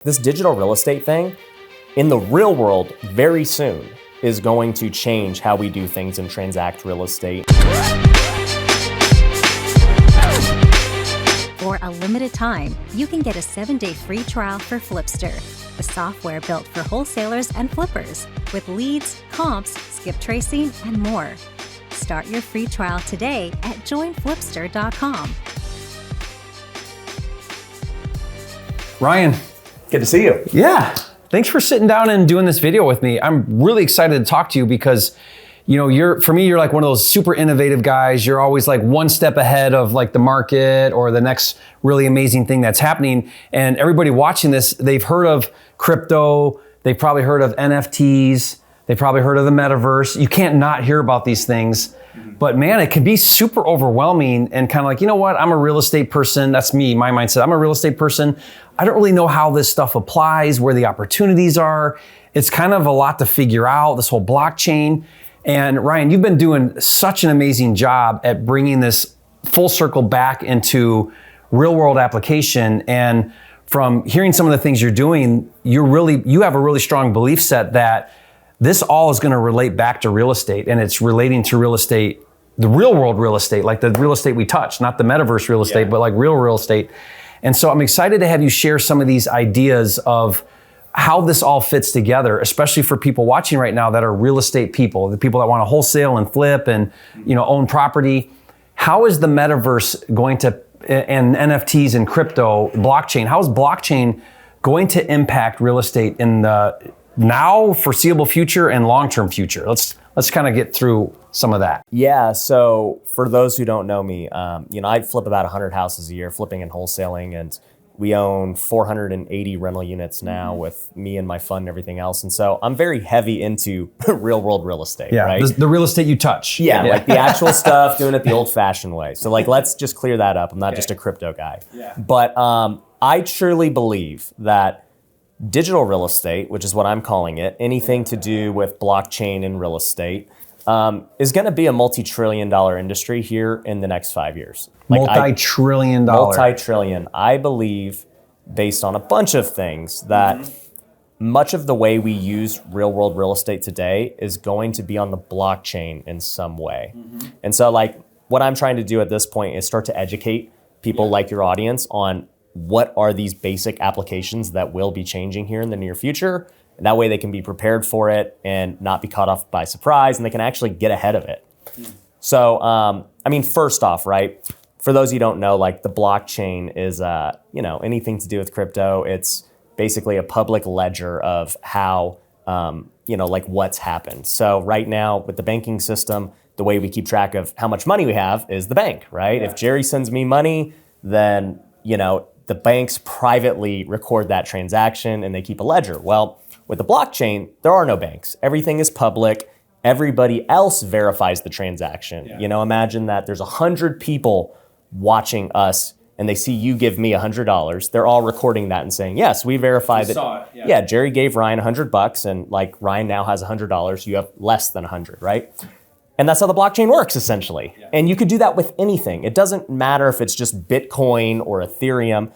This digital real estate thing, in the real world, very soon, is going to change how we do things and transact real estate. For a limited time, you can get a 7-day free trial for Flipster, the software built for wholesalers and flippers, with leads, comps, skip tracing, and more. Start your free trial today at joinflipster.com. Ryan. Good to see you. Yeah. Thanks for sitting down and doing this video with me. I'm really excited to talk to you because, you know, for me, you're like one of those super innovative guys. You're always like one step ahead of like the market or the next really amazing thing that's happening. And everybody watching this, they've heard of crypto. They've probably heard of NFTs. They've probably heard of the Metaverse. You can't not hear about these things. But man, it can be super overwhelming and kind of like, you know what? I'm a real estate person. That's me, my mindset. I'm a real estate person. I don't really know how this stuff applies, where the opportunities are. It's kind of a lot to figure out, this whole blockchain. And Ryan, you've been doing such an amazing job at bringing this full circle back into real world application. And from hearing some of the things you're doing, you have a really strong belief set that this all is going to relate back to real estate, and it's relating to real estate, the real world real estate, like the real estate we touch, not the metaverse real estate, but like real estate. And so I'm excited to have you share some of these ideas of how this all fits together, especially for people watching right now that are real estate people, the people that want to wholesale and flip and, you know, own property. How is the metaverse going to, and NFTs and crypto, blockchain, how is blockchain going to impact real estate in the now, foreseeable future, and long-term future? Let's kind of get through some of that. Yeah, so for those who don't know me, I flip about 100 houses a year, flipping and wholesaling, and we own 480 rental units now with me and my fund and everything else. And so I'm very heavy into real world real estate, right? The real estate you touch. Yeah, like the actual stuff, doing it the old fashioned way. So like, let's just clear that up. I'm not just a crypto guy. Yeah. But I truly believe that digital real estate, which is what I'm calling it, anything to do with blockchain and real estate, is going to be a multi-trillion-dollar industry here in the next 5 years. Like multi-trillion dollar. Multi-trillion. I believe, based on a bunch of things, that much of the way we use real-world real estate today is going to be on the blockchain in some way. And so, like, what I'm trying to do at this point is start to educate people like your audience on what are these basic applications that will be changing here in the near future. And that way they can be prepared for it and not be caught off by surprise, and they can actually get ahead of it. So, first off, right, for those you don't know, like the blockchain is, anything to do with crypto. It's basically a public ledger of how, what's happened. So right now with the banking system, the way we keep track of how much money we have is the bank, right? Yeah. If Jerry sends me money, then, the banks privately record that transaction and they keep a ledger. Well, with the blockchain, there are no banks. Everything is public. Everybody else verifies the transaction. Yeah. Imagine that there's 100 people watching us and they see you give me $100. They're all recording that and saying, yes, we verify that. Saw it, yeah, Jerry gave Ryan $100 and like Ryan now has $100. You have less than 100, right? And that's how the blockchain works, essentially. Yeah. And you could do that with anything. It doesn't matter if it's just Bitcoin or Ethereum.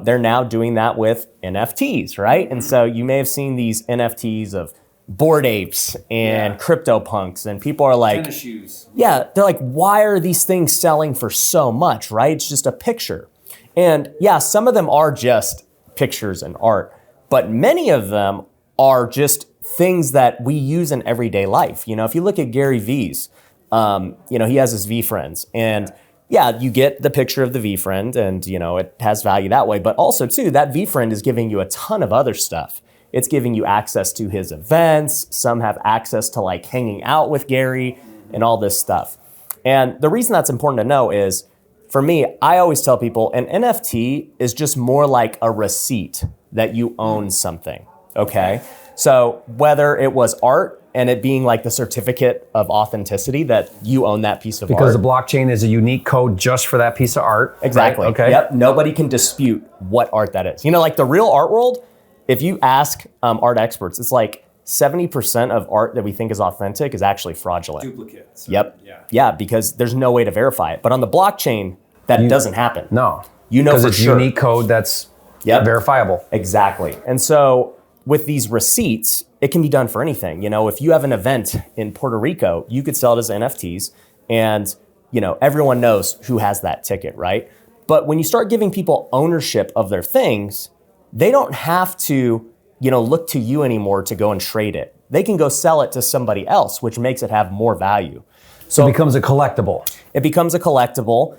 They're now doing that with NFTs, right? And so you may have seen these NFTs of Bored Apes and CryptoPunks, and people are like, tennis shoes. Yeah, they're like, why are these things selling for so much, right? It's just a picture. And yeah, some of them are just pictures and art, but many of them are just things that we use in everyday life. If you look at Gary V's, he has his V friends, and yeah, you get the picture of the V friend and, it has value that way. But also, too, that V friend is giving you a ton of other stuff. It's giving you access to his events. Some have access to like hanging out with Gary and all this stuff. And the reason that's important to know is, for me, I always tell people an NFT is just more like a receipt that you own something, okay? So whether it was art and it being like the certificate of authenticity that you own that piece of art. Because the blockchain is a unique code just for that piece of art. Exactly. Right? Okay. Yep. Nobody can dispute what art that is. Like the real art world, if you ask art experts, it's like 70% of art that we think is authentic is actually fraudulent. Duplicates. Yep. Yeah, because there's no way to verify it. But on the blockchain, that doesn't happen. No. You know for sure. Because it's unique code that's Yep. Verifiable. Exactly. And so with these receipts, it can be done for anything. You know, if you have an event in Puerto Rico, you could sell it as NFTs and, you know, everyone knows who has that ticket, right? But when you start giving people ownership of their things, they don't have to, you know, look to you anymore to go and trade it. They can go sell it to somebody else, which makes it have more value. So it becomes a collectible. It becomes a collectible.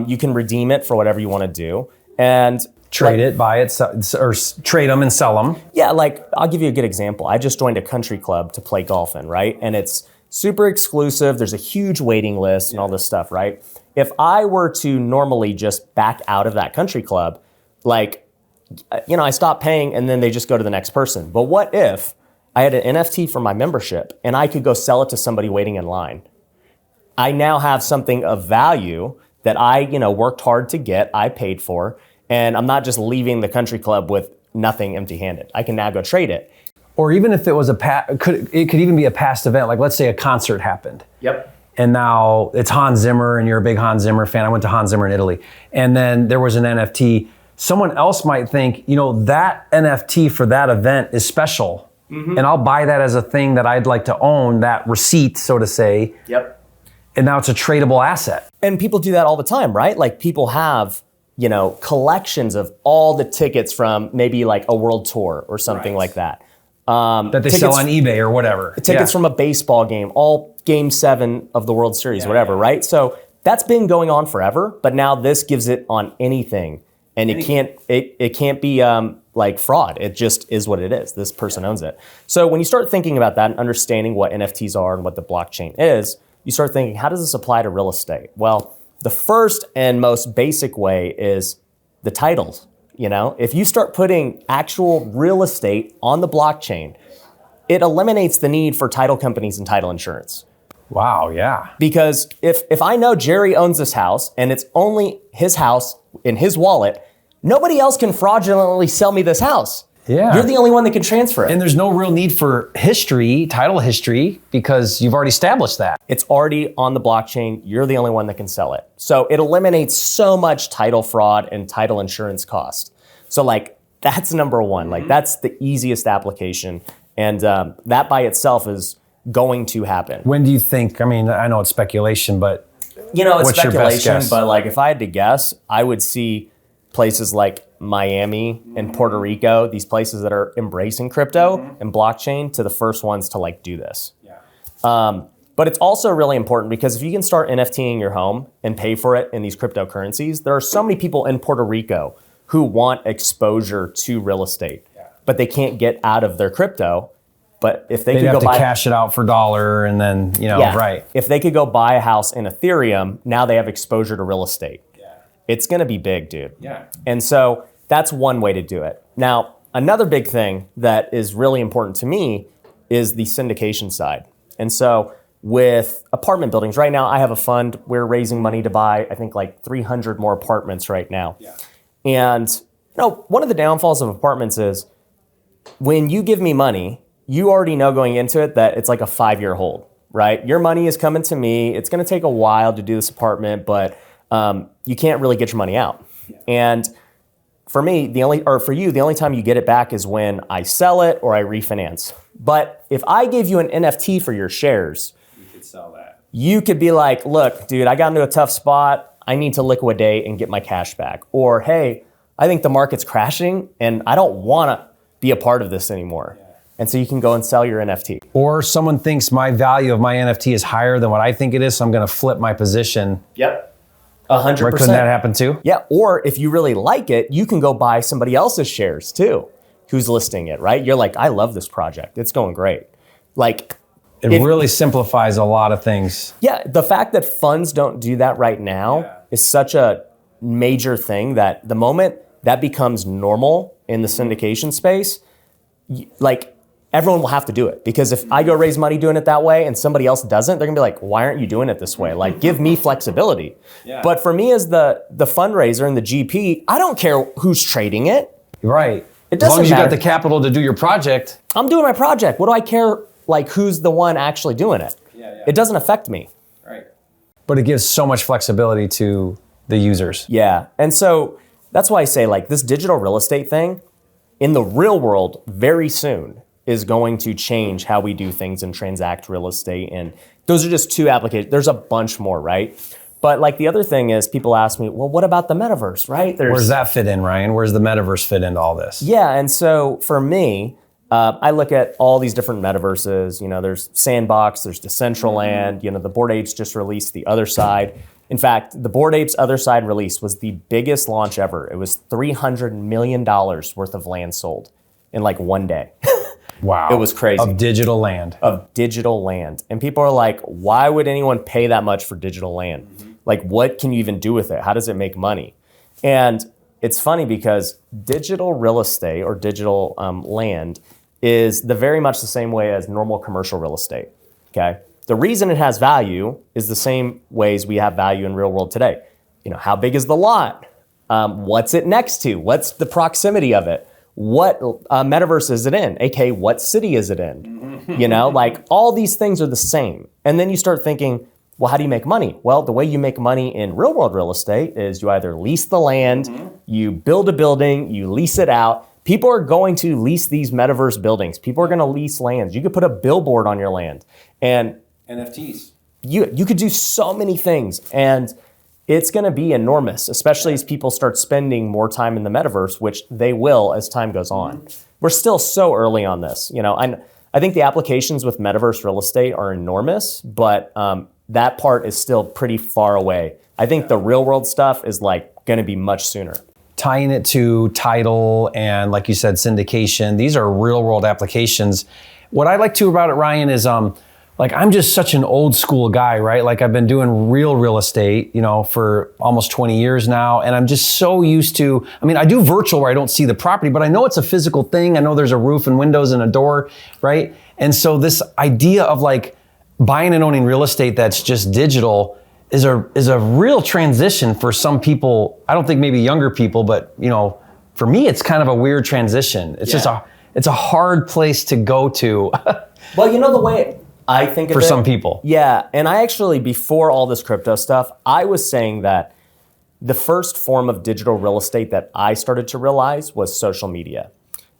You can redeem it for whatever you want to do. And trade it, buy it, or trade them and sell them. Yeah, like I'll give you a good example. I just joined a country club to play golf in, right? And it's super exclusive. There's a huge waiting list and all this stuff, right? If I were to normally just back out of that country club, like, you know, I stop paying and then they just go to the next person. But what if I had an NFT for my membership and I could go sell it to somebody waiting in line? I now have something of value that I, you know, worked hard to get, I paid for, and I'm not just leaving the country club with nothing empty-handed. I can now go trade it. Or even if it was it could even be a past event, like let's say a concert happened. Yep. And now it's Hans Zimmer and you're a big Hans Zimmer fan. I went to Hans Zimmer in Italy. And then there was an NFT. Someone else might think, you know, that NFT for that event is special. Mm-hmm. And I'll buy that as a thing that I'd like to own, that receipt, so to say. Yep. And now it's a tradable asset. And people do that all the time, right? Like people have, you know, collections of all the tickets from maybe like a world tour or something like that. That they sell on eBay or whatever. Tickets from a baseball game, all game 7 of the World Series, whatever, right? So that's been going on forever, but now this gives it on anything. And it can't be like fraud. It just is what it is. This person owns it. So when you start thinking about that and understanding what NFTs are and what the blockchain is, you start thinking, how does this apply to real estate? Well, the first and most basic way is the titles. You know, if you start putting actual real estate on the blockchain, it eliminates the need for title companies and title insurance. Wow, yeah. Because if I know Jerry owns this house and it's only his house in his wallet, nobody else can fraudulently sell me this house. Yeah. You're the only one that can transfer it. And there's no real need for title history, because you've already established that. It's already on the blockchain. You're the only one that can sell it. So it eliminates so much title fraud and title insurance cost. So like that's number one. Like that's the easiest application. And that by itself is going to happen. When do you think, I mean, I know it's speculation, but you know, it's what's your best speculation, guess? but like if I had to guess, I would see places like Miami and Puerto Rico, these places that are embracing crypto and blockchain, to the first ones to like do this. But it's also really important because if you can start NFTing your home and pay for it in these cryptocurrencies, there are so many people in Puerto Rico who want exposure to real estate, but they can't get out of their crypto. But if they they'd could have go to buy cash it out for dollar and then, you know, right. If they could go buy a house in Ethereum, now they have exposure to real estate. It's going to be big, dude. And so that's one way to do it. Now, another big thing that is really important to me is the syndication side. And so with apartment buildings, right now I have a fund. We're raising money to buy, I think, like 300 more apartments right now. And, you know, one of the downfalls of apartments is when you give me money, you already know going into it that it's like a 5-year hold, right? Your money is coming to me. It's going to take a while to do this apartment, but you can't really get your money out. And for me, the only time you get it back is when I sell it or I refinance. But if I gave you an NFT for your shares, you could sell that. You could be like, look, dude, I got into a tough spot. I need to liquidate and get my cash back. Or, hey, I think the market's crashing and I don't want to be a part of this anymore. And so you can go and sell your NFT. Or someone thinks my value of my NFT is higher than what I think it is, so I'm going to flip my position. 100%. Couldn't that happen too? Yeah, or if you really like it, you can go buy somebody else's shares too, who's listing it, right? You're like, I love this project. It's going great. Like, it really simplifies a lot of things. Yeah, the fact that funds don't do that right now is such a major thing that the moment that becomes normal in the syndication space, like everyone will have to do it. Because if I go raise money doing it that way and somebody else doesn't, they're gonna be like, why aren't you doing it this way? Like, give me flexibility. But for me as the fundraiser and the GP, I don't care who's trading it. Right. It as long doesn't as you matter. got the capital to do your project. I'm doing my project. What do I care, like, who's the one actually doing it? It doesn't affect me. But it gives so much flexibility to the users. Yeah, and so That's why I say like this digital real estate thing in the real world very soon is going to change how we do things and transact real estate. And those are just two applications. There's a bunch more, right? But like the other thing is people ask me, well, what about the metaverse, right? Where does that fit in, Ryan? Where's the metaverse fit into all this? Yeah, and so for me, I look at all these different metaverses. You know, there's Sandbox, there's Decentraland. You know, the Bored Apes just released the Other Side. In fact, the Bored Apes Other Side release was the biggest launch ever. It was $300 million worth of land sold in like one day. Wow. It was crazy. Of digital land. Of digital land. And people are like, why would anyone pay that much for digital land? Like, what can you even do with it? How does it make money? And it's funny because digital real estate or digital land is very much the same way as normal commercial real estate, okay? The reason it has value is the same ways we have value in real world today. You know, how big is the lot? What's it next to? What's the proximity of it? What metaverse is it in? AKA, what city is it in? You know, like all these things are the same. And then you start thinking, well, how do you make money? Well, the way you make money in real world real estate is you either lease the land, you build a building, you lease it out. People are going to lease these metaverse buildings. People are going to lease lands. You could put a billboard on your land. And NFTs. You could do so many things. And it's going to be enormous, especially as people start spending more time in the metaverse, which they will as time goes on. We're still so early on this. You know, I think the applications with metaverse real estate are enormous, but that part is still pretty far away. I think the real world stuff is like going to be much sooner. Tying it to title and, like you said, syndication, these are real world applications. What I like to about it, Ryan, is like I'm just such an old school guy, right? Like I've been doing real estate, you know, for almost 20 years now. And I'm just so used to, I mean, I do virtual where I don't see the property, but I know it's a physical thing. I know there's a roof and windows and a door, right? And so this idea of like buying and owning real estate that's just digital is a real transition for some people. I don't think maybe younger people, but you know, for me, it's kind of a weird transition. It's just it's a hard place to go to. Well, you know, the way I think of for it, some people. Yeah, and I actually, before all this crypto stuff, I was saying that the first form of digital real estate that I started to realize was social media.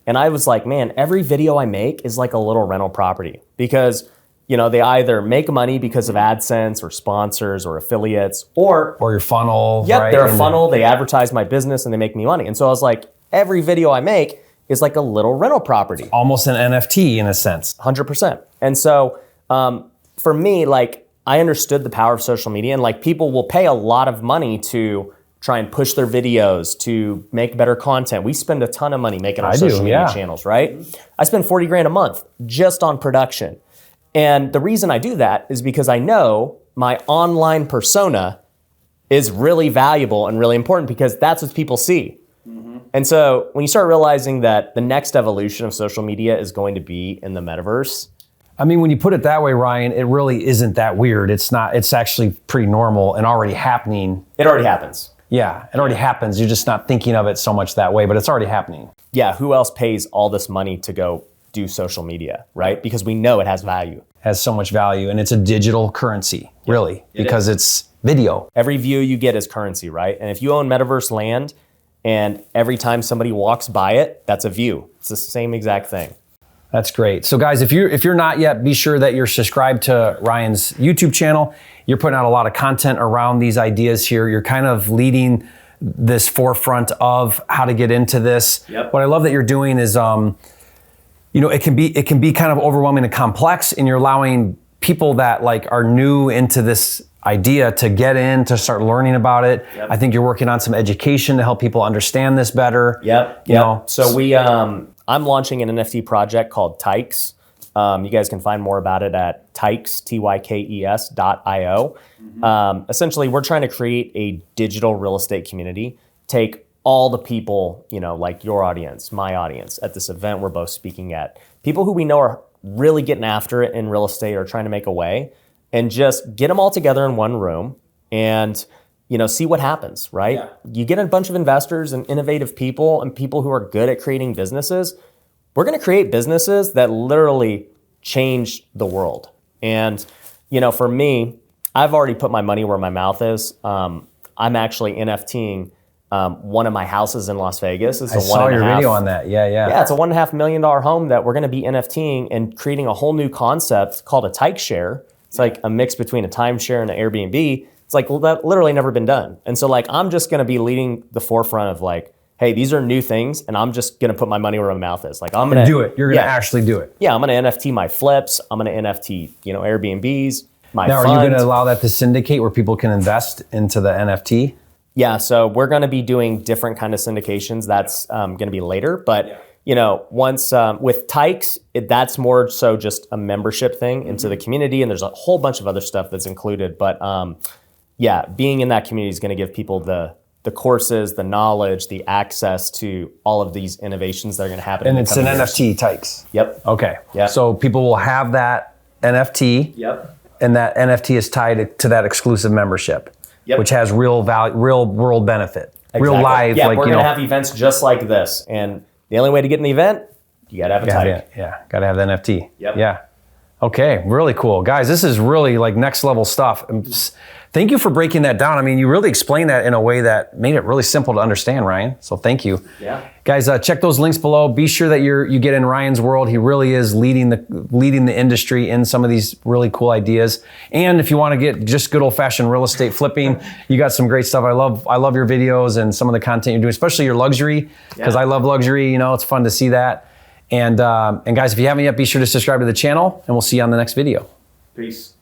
And I was like, man, every video I make is like a little rental property because, you know, they either make money because of AdSense or sponsors or affiliates or your funnel. Yep, right? They're a funnel, they advertise my business and they make me money. And so I was like, every video I make is like a little rental property. Almost an NFT in a sense. 100%. And so for me, like I understood the power of social media and like people will pay a lot of money to try and push their videos to make better content. We spend a ton of money making our social media channels, right? I spend 40 grand a month just on production. And the reason I do that is because I know my online persona is really valuable and really important because that's what people see. And so when you start realizing that the next evolution of social media is going to be in the metaverse. I mean, when you put it that way, Ryan, it really isn't that weird. It's not, it's actually pretty normal and already happening. It already happens. Yeah, it already happens. You're just not thinking of it so much that way, but it's already happening. Yeah, who else pays all this money to go do social media, right? Because we know it has value. Has so much value, and it's a digital currency, really, because it's video. Every view you get is currency, right? And if you own metaverse land, and every time somebody walks by it, that's a view. It's the same exact thing. That's great. So guys, if you're not yet, be sure that you're subscribed to Ryan's YouTube channel. You're putting out a lot of content around these ideas here. You're kind of leading this forefront of how to get into this. Yep. What I love that you're doing is, you know, it can be kind of overwhelming and complex, and you're allowing people that like are new into this idea to get in, to start learning about it. Yep. I think you're working on some education to help people understand this better. Yep. You know, so I'm launching an NFT project called Tykes. You guys can find more about it at Tykes, TYKES.io. Essentially, we're trying to create a digital real estate community. Take all the people, you know, like your audience, my audience at this event we're both speaking at, people who we know are really getting after it in real estate or trying to make a way, and just get them all together in one room and, you know, see what happens, right? Yeah. You get a bunch of investors and innovative people and people who are good at creating businesses. We're going to create businesses that literally change the world. And, you know, for me, I've already put my money where my mouth is. I'm actually NFTing one of my houses in Las Vegas is I saw your video on that. Yeah. Yeah, it's a $1.5 million home that we're going to be NFTing and creating a whole new concept called a tyke share. It's like a mix between a timeshare and an Airbnb. It's like that literally never been done. And so like I'm just going to be leading the forefront of like, hey, these are new things, and I'm just going to put my money where my mouth is. Like I'm going to do it. You're going to actually do it. Yeah, I'm going to NFT my flips. I'm going to NFT, Airbnbs. Now, are you going to allow that to syndicate where people can invest into the NFT? Yeah, so we're going to be doing different kind of syndications. That's going to be later, but once with Tykes, that's more so just a membership thing into the community, and there's a whole bunch of other stuff that's included. But being in that community is going to give people the courses, the knowledge, the access to all of these innovations that are going to happen. And it's an NFT Tykes. Yep. Okay. Yep. So people will have that NFT. Yep. And that NFT is tied to that exclusive membership, which has real value, real world benefit, real live. Yeah, we're going to have events just like this. And the only way to get an event, you got to have a type. Yeah, got to have the NFT. Yep. Yeah. Okay, really cool. Guys, this is really like next level stuff. Thank you for breaking that down. I mean, you really explained that in a way that made it really simple to understand, Ryan. So thank you. Yeah. Guys, check those links below. Be sure that you get in Ryan's world. He really is leading the industry in some of these really cool ideas. And if you want to get just good old fashioned real estate flipping, you got some great stuff. I love your videos and some of the content you're doing, especially your luxury, because I love luxury. It's fun to see that. And guys, if you haven't yet, be sure to subscribe to the channel, and we'll see you on the next video. Peace.